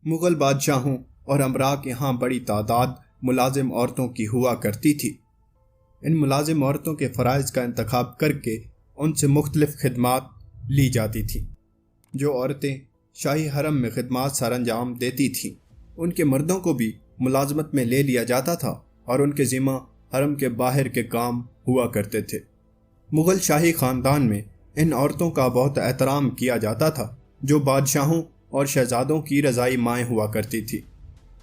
مغل بادشاہوں اور امراء کے ہاں بڑی تعداد ملازم عورتوں کی ہوا کرتی تھی۔ ان ملازم عورتوں کے فرائض کا انتخاب کر کے ان سے مختلف خدمات لی جاتی تھیں۔ جو عورتیں شاہی حرم میں خدمات سر انجام دیتی تھیں، ان کے مردوں کو بھی ملازمت میں لے لیا جاتا تھا اور ان کے ذمہ حرم کے باہر کے کام ہوا کرتے تھے۔ مغل شاہی خاندان میں ان عورتوں کا بہت احترام کیا جاتا تھا، جو بادشاہوں اور شہزادوں کی رضائی مائیں ہوا کرتی تھی،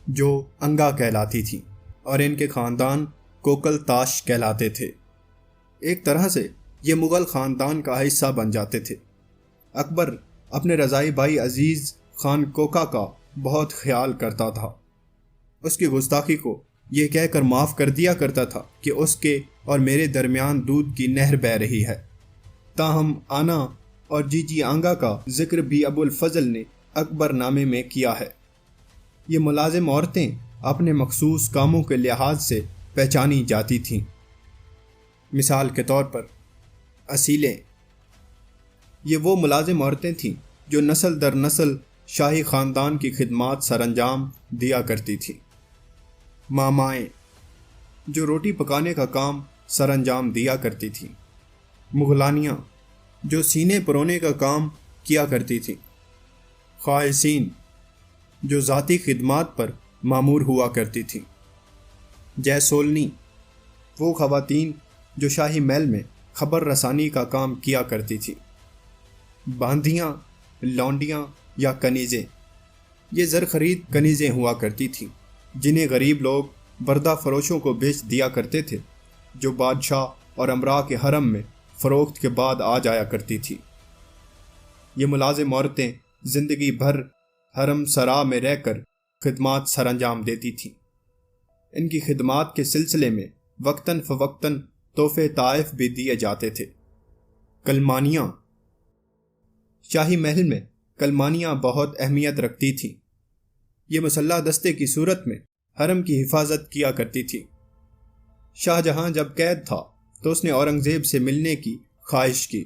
جو انگا کہلاتی تھیں، اور ان کے خاندان کوکل تاش کہلاتے تھے۔ ایک طرح سے یہ مغل خاندان کا حصہ بن جاتے تھے۔ اکبر اپنے رضائی بھائی عزیز خان کوکا کا بہت خیال کرتا تھا۔ اس کی گستاخی کو یہ کہہ کر معاف کر دیا کرتا تھا کہ اس کے اور میرے درمیان دودھ کی نہر بہہ رہی ہے۔ تاہم آنا اور جی جی آنگا کا ذکر بھی ابو الفضل نے اکبر نامے میں کیا ہے۔ یہ ملازم عورتیں اپنے مخصوص کاموں کے لحاظ سے پہچانی جاتی تھیں۔ مثال کے طور پر اصیلیں، یہ وہ ملازم عورتیں تھیں جو نسل در نسل شاہی خاندان کی خدمات سر انجام دیا کرتی تھیں۔ مامائیں، جو روٹی پکانے کا کام سر انجام دیا کرتی تھیں۔ مغلانیاں، جو سینے پرونے کا کام کیا کرتی تھیں۔ خائصین، جو ذاتی خدمات پر مامور ہوا کرتی تھیں۔ جیسولنی، وہ خواتین جو شاہی محل میں خبر رسانی کا کام کیا کرتی تھیں۔ باندیاں، لونڈیاں یا کنیزیں، یہ زر خرید کنیزیں ہوا کرتی تھیں جنہیں غریب لوگ بردہ فروشوں کو بیچ دیا کرتے تھے، جو بادشاہ اور امراء کے حرم میں فروخت کے بعد آ جایا کرتی تھی۔ یہ ملازم عورتیں زندگی بھر حرم سرا میں رہ کر خدمات سر انجام دیتی تھیں۔ ان کی خدمات کے سلسلے میں وقتاً فوقتاً تحفے تحائف بھی دیے جاتے تھے۔ کلمانیاں، شاہی محل میں کلمانیاں بہت اہمیت رکھتی تھیں۔ یہ مسلح دستے کی صورت میں حرم کی حفاظت کیا کرتی تھی۔ شاہ جہاں جب قید تھا تو اس نے اورنگزیب سے ملنے کی خواہش کی،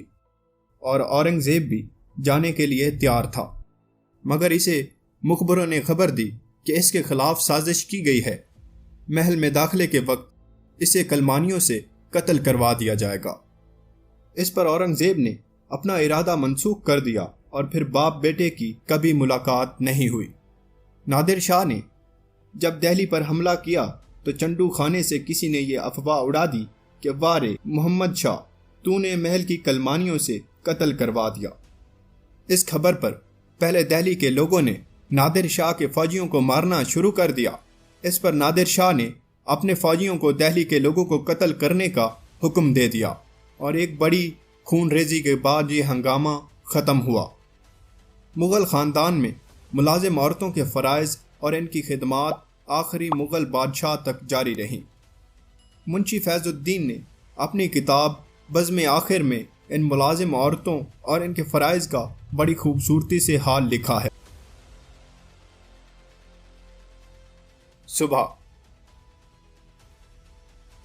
اور اورنگزیب بھی جانے کے لیے تیار تھا، مگر اسے مخبروں نے خبر دی کہ اس کے خلاف سازش کی گئی ہے۔ محل میں داخلے کے وقت اسے کلمانیوں سے قتل کروا دیا جائے گا۔ اس پر اورنگزیب نے اپنا ارادہ منسوخ کر دیا اور پھر باپ بیٹے کی کبھی ملاقات نہیں ہوئی۔ نادر شاہ نے جب دہلی پر حملہ کیا تو چنڈو خانے سے کسی نے یہ افواہ اڑا دی کہ وارے محمد شاہ، تو نے محل کی کلمانیوں سے قتل کروا دیا۔ اس خبر پر پہلے دہلی کے لوگوں نے نادر شاہ کے فوجیوں کو مارنا شروع کر دیا۔ اس پر نادر شاہ نے اپنے فوجیوں کو دہلی کے لوگوں کو قتل کرنے کا حکم دے دیا، اور ایک بڑی خون ریزی کے بعد یہ ہنگامہ ختم ہوا۔ مغل خاندان میں ملازم عورتوں کے فرائض اور ان کی خدمات آخری مغل بادشاہ تک جاری رہیں۔ منشی فیض الدین نے اپنی کتاب بزم آخر میں ان ملازم عورتوں اور ان کے فرائض کا بڑی خوبصورتی سے حال لکھا ہے۔ صبح،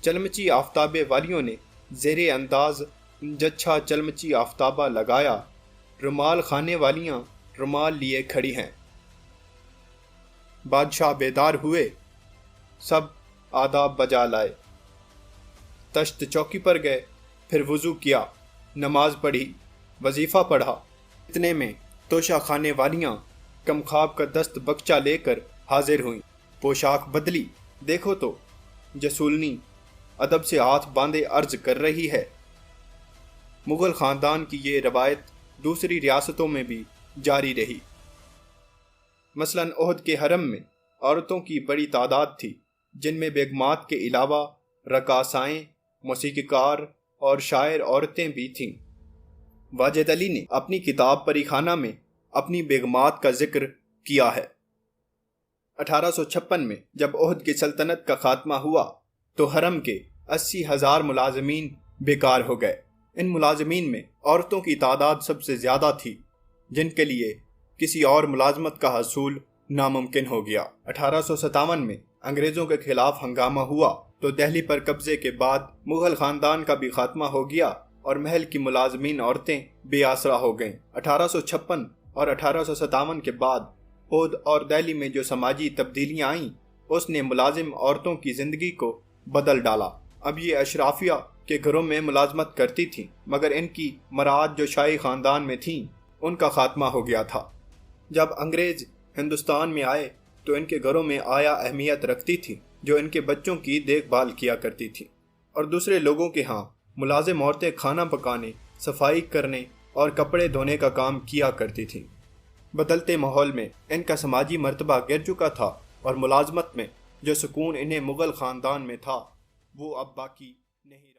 چلمچی آفتابے والیوں نے زیر انداز جچھا چلمچی آفتابہ لگایا، رومال خانے والیاں رومال لیے کھڑی ہیں۔ بادشاہ بیدار ہوئے، سب آداب بجا لائے، تشت چوکی پر گئے، پھر وضو کیا، نماز پڑھی، وظیفہ پڑھا۔ اتنے میں توشہ خانے والیاں کم خواب کا دست بکچہ لے کر حاضر ہوئیں۔ پوشاک بدلی، دیکھو تو جسولنی ادب سے ہاتھ باندھے عرض کر رہی ہے۔ مغل خاندان کی یہ روایت دوسری ریاستوں میں بھی جاری رہی۔ مثلاً احد کے حرم میں عورتوں کی بڑی تعداد تھی، جن میں بیگمات کے علاوہ رقاصائیں، موسیقی کار اور شاعر عورتیں بھی تھیں۔ واجد علی نے اپنی کتاب پری خانہ میں اپنی بیگمات کا ذکر کیا ہے۔ 1856 میں جب احد کی سلطنت کا خاتمہ ہوا تو حرم کے 80,000 ملازمین بیکار ہو گئے۔ ان ملازمین میں عورتوں کی تعداد سب سے زیادہ تھی، جن کے لیے کسی اور ملازمت کا حصول ناممکن ہو گیا۔ 1857 میں انگریزوں کے خلاف ہنگامہ ہوا تو دہلی پر قبضے کے بعد مغل خاندان کا بھی خاتمہ ہو گیا اور محل کی ملازمین عورتیں بے آسرا ہو گئیں۔ 1856 اور 1857 کے بعد اودھ اور دہلی میں جو سماجی تبدیلیاں آئیں اس نے ملازم عورتوں کی زندگی کو بدل ڈالا۔ اب یہ اشرافیہ کے گھروں میں ملازمت کرتی تھیں، مگر ان کی مراعات جو شاہی خاندان میں تھیں ان کا خاتمہ ہو گیا تھا۔ جب انگریز ہندوستان میں آئے تو ان کے گھروں میں آیا اہمیت رکھتی تھی، جو ان کے بچوں کی دیکھ بھال کیا کرتی تھی، اور دوسرے لوگوں کے ہاں ملازم عورتیں کھانا پکانے، صفائی کرنے اور کپڑے دھونے کا کام کیا کرتی تھیں۔ بدلتے ماحول میں ان کا سماجی مرتبہ گر چکا تھا، اور ملازمت میں جو سکون انہیں مغل خاندان میں تھا وہ اب باقی نہیں رہا۔